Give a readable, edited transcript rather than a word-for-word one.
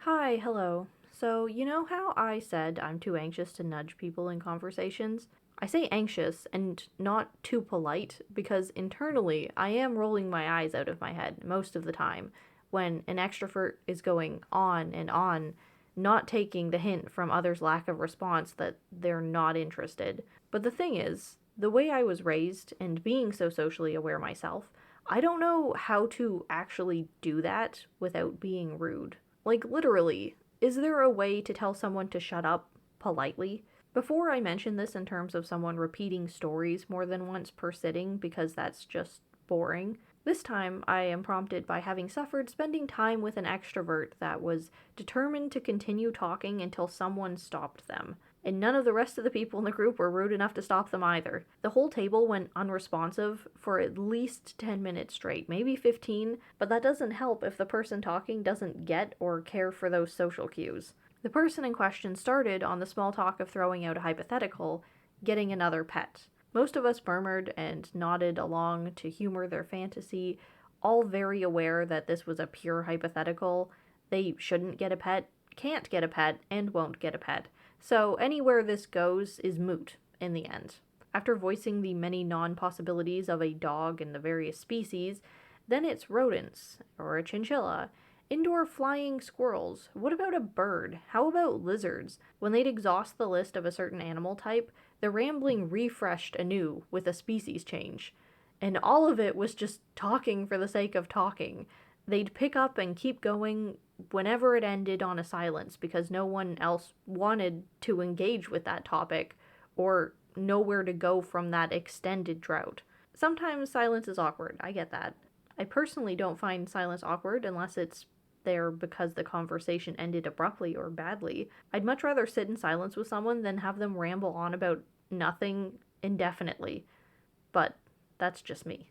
Hi, hello. So, you know how I said I'm too anxious to nudge people in conversations? I say anxious and not too polite because internally I am rolling my eyes out of my head most of the time when an extrovert is going on and on, not taking the hint from others' lack of response that they're not interested. But the thing is, the way I was raised and being so socially aware myself, I don't know how to actually do that without being rude. Like, literally, is there a way to tell someone to shut up politely? Before I mention this in terms of someone repeating stories more than once per sitting because that's just boring, this time I am prompted by having suffered spending time with an extrovert that was determined to continue talking until someone stopped them. And none of the rest of the people in the group were rude enough to stop them either. The whole table went unresponsive for at least 10 minutes straight, maybe 15, but that doesn't help if the person talking doesn't get or care for those social cues. The person in question started on the small talk of throwing out a hypothetical, getting another pet. Most of us murmured and nodded along to humor their fantasy, all very aware that this was a pure hypothetical. They shouldn't get a pet, can't get a pet, and won't get a pet. So anywhere this goes is moot in the end. After voicing the many non possibilities of a dog and the various species, then it's rodents, or a chinchilla, indoor flying squirrels. What about a bird? How about lizards? When they'd exhaust the list of a certain animal type, the rambling refreshed anew with a species change. And all of it was just talking for the sake of talking. They'd pick up and keep going whenever it ended on a silence because no one else wanted to engage with that topic or know where to go from that extended drought. Sometimes silence is awkward, I get that. I personally don't find silence awkward unless it's there because the conversation ended abruptly or badly. I'd much rather sit in silence with someone than have them ramble on about nothing indefinitely. But that's just me.